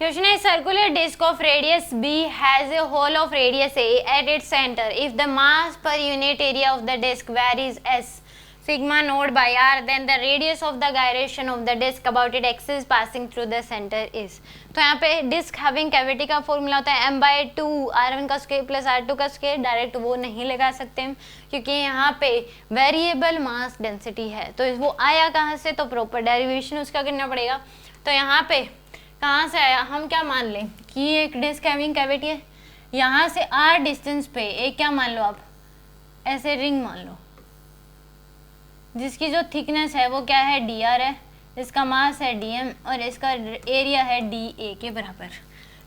Question is circular disk of radius B has a hole of radius A at its center. If the mass per unit area of the disk varies s sigma node by r, then the radius of the gyration of the disk about its axis passing through the center is. तो यहाँ पे disc having cavity का formula होता है m/2 r1 का square plus r2 का square. Direct वो नहीं लगा सकते हम क्योंकि यहाँ पे वेरिएबल मास डेंसिटी है. तो वो आया कहाँ से, तो प्रॉपर डेरिवेशन उसका करना पड़ेगा. तो यहाँ पे कहाँ से आया, हम क्या मान लें कि एक डिस्क हैविंग कैविटी है, यहाँ से r डिस्टेंस पे एक क्या मान लो आप, ऐसे रिंग मान लो जिसकी जो थिकनेस है वो क्या है dr है, इसका मास है dm और इसका एरिया है da के बराबर.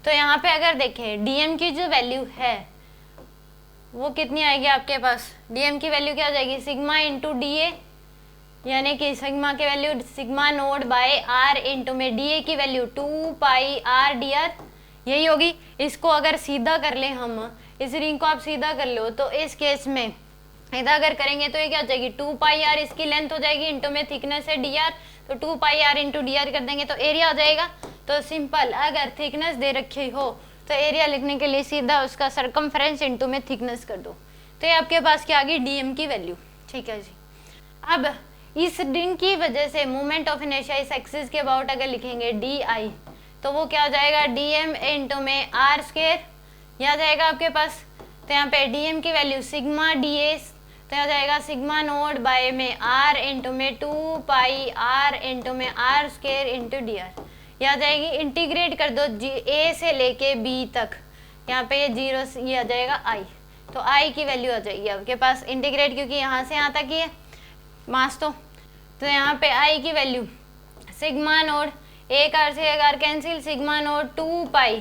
तो यहाँ पे अगर देखें dm की जो वैल्यू है वो कितनी आएगी आपके पास, dm की वैल्यू क्या हो जाएगी सिग्मा इंटू da, यानी कि सिग्मा की value sigma naught by r into में da की वैल्यू 2 पाई r dr यही होगी. इसको अगर सीधा कर ले हम, इस रिंग को आप सीधा कर लो तो इस केस में इधर अगर करेंगे तो ये क्या हो जाएगी 2 पाई r इसकी लेंथ हो जाएगी इंटू में थिकनेस है dr, तो 2 पाई r इंटू dr कर देंगे तो एरिया हो जाएगा. तो सिंपल अगर थिकनेस दे रखी हो तो एरिया लिखने के लिए सीधा उसका सरकमफ्रेंस इंटू में थिकनेस कर दो. तो ये आपके पास क्या आ गई dm की वैल्यू. ठीक है जी. अब इस रिंग की वजह से मोमेंट ऑफ इनर्शिया इस एक्सिस के अबाउट अगर लिखेंगे di तो वो क्या हो जाएगा dm इंटू में r स्क्वायर, यह आ जाएगा आपके पास. तो यहाँ पे dm की वैल्यू सिग्मा da, तो आ जाएगा सिग्मा नोड बाय में r इंटू में 2 पाई r इंटू में r स्क्वायर इंटू dr. यह आ जाएगी, इंटीग्रेट कर दो a से लेके b तक, यहाँ पे ये 0 ये आ जाएगा i. तो i की वैल्यू आ जाएगी आपके पास इंटीग्रेट, क्योंकि यहाँ से यहाँ तक ही है मास. तो यहाँ पे i की वैल्यू सिग्मा नोड एक r से एक r cancel, sigma node 2 pi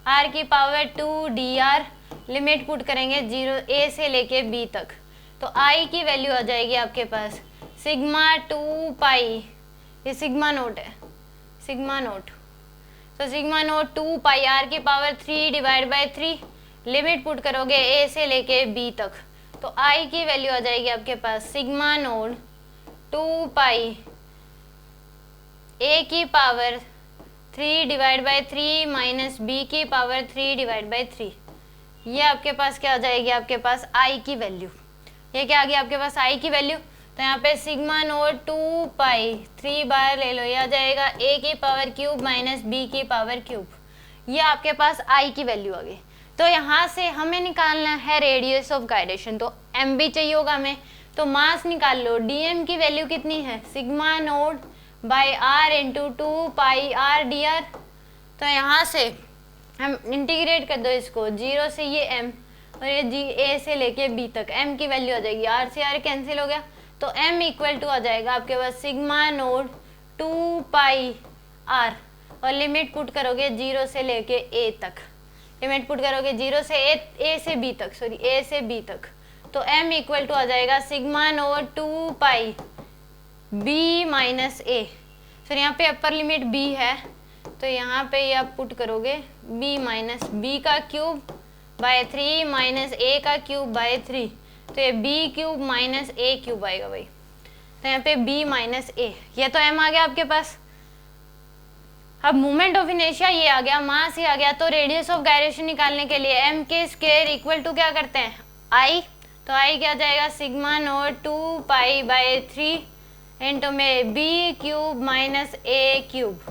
r की पावर 2 dr, लिमिट पुट करेंगे 0 a से लेके b तक. तो i की वैल्यू आ जाएगी आपके पास सिग्मा 2 पाई, ये सिग्मा नोट है सिग्मा नोट, तो सिग्मा नोट 2 पाई r की power 3 divide by 3, limit put करोगे a से लेके b तक. तो i की वैल्यू आ जाएगी आपके पास सिग्मा नोड 2 पाई a की power 3 divide by 3 minus b की पावर 3 डिवाइड बाय 3. ये आपके पास क्या आ जाएगी आपके पास i की वैल्यू. ये क्या आ गया आपके पास i की वैल्यू. तो यहाँ पे सिग्मा नोड 2 पाई 3 बार ले लो, ये आ जाएगा a की पावर क्यूब माइनस b की पावर क्यूब. ये आपके पास i की वैल्यू आ गई. तो यहाँ से हमें निकालना है रेडियस ऑफ गायरेशन, तो m भी चाहिए होगा हमें. तो मास निकाल लो, dm की वैल्यू कितनी है sigma naught by r into 2 pi r dr. तो यहाँ से हम इंटीग्रेट कर दो इसको, 0 से ये m और ये जी a से लेके b तक, m की वैल्यू आ जाएगी, r से r कैंसिल हो गया. तो m इक्वल टू आ जाएगा आपके पास सिग्मा नोड 2 पाई r और लिमिट पुट करोगे 0 से लेके a तक, लिमिट पुट करोगे 0 से a से b तक, सॉरी a से b तक. तो m इक्वल टू आ जाएगा sigma node 2 pi b minus a. फिर यहाँ पे अपर लिमिट b है तो यहाँ पे ये आप पुट करोगे b माइनस b का क्यूब बाय 3 माइनस a का क्यूब बाय 3, तो ये b cube minus a cube आएगा भाई. तो यहाँ पे b माइनस a, ये तो m आ गया आपके पास. अब मोमेंट ऑफ इनर्शिया ये आ गया, मास ये आ गया. तो रेडियस ऑफ गायरेशन निकालने के लिए m के स्क्वायर इक्वल टू क्या करते हैं i. तो i क्या जाएगा sigma naught 2 pi by 3 into में b cube minus a cube.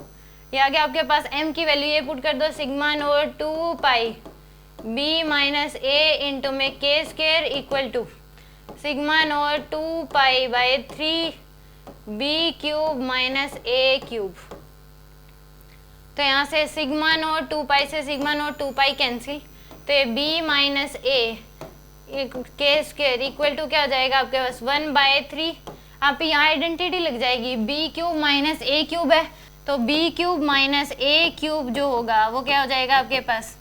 ये आ गया आपके पास m की वैल्यू, ये पुट कर दो sigma naught 2 pi b minus a into में k square equal to sigma naught 2 pi by 3 b cube minus a cube. तो यहाँ से सिग्मा नोट 2 पाई से सिग्मा नोट 2 पाई कैंसिल, तो ये b माइनस a के स्क्वायर इक्वल टू क्या हो जाएगा आपके पास 1 बाय 3. आप यहाँ आइडेंटिटी लग जाएगी, b cube minus a cube है तो b cube minus a cube जो होगा वो क्या हो जाएगा आपके पास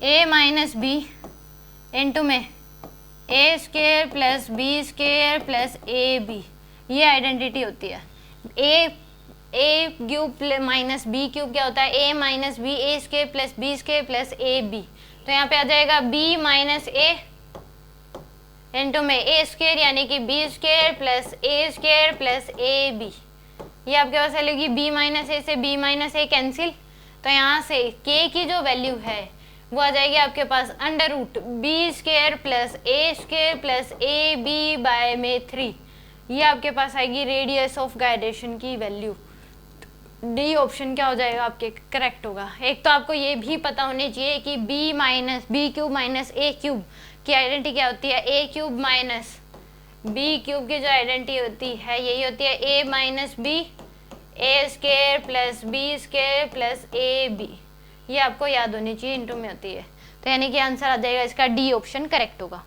a माइनस b इंटू में a square plus b square plus ab. ये आइडेंटिटी होती है. a cube minus b cube क्या होता है a minus b a square plus b square plus ab. तो यहाँ पे आ जाएगा b माइनस a इंटू में a स्क्वायर यानी कि b square plus a square plus ab. ये आपके पास वैल्यू की b माइनस ए से b माइनस ए कैंसिल, तो यहाँ से k की जो वैल्यू है वो आ जाएगी आपके पास under root b square plus a square plus a b by में 3। ये आपके पास आएगी रेडियस ऑफ गायरेशन की वैल्यू। डी ऑप्शन क्या हो जाएगा आपके करेक्ट होगा। एक तो आपको ये भी पता होनी चाहिए कि b minus b cube minus a cube की आइडेंटिटी क्या होती है, a cube minus b cube की जो आइडेंटिटी होती है यही होती है a minus b a square plus b square plus a b. ये आपको याद होनी चाहिए, इंटू में होती है। तो यानी कि आंसर आ जाएगा इसका डी ऑप्शन करेक्ट होगा।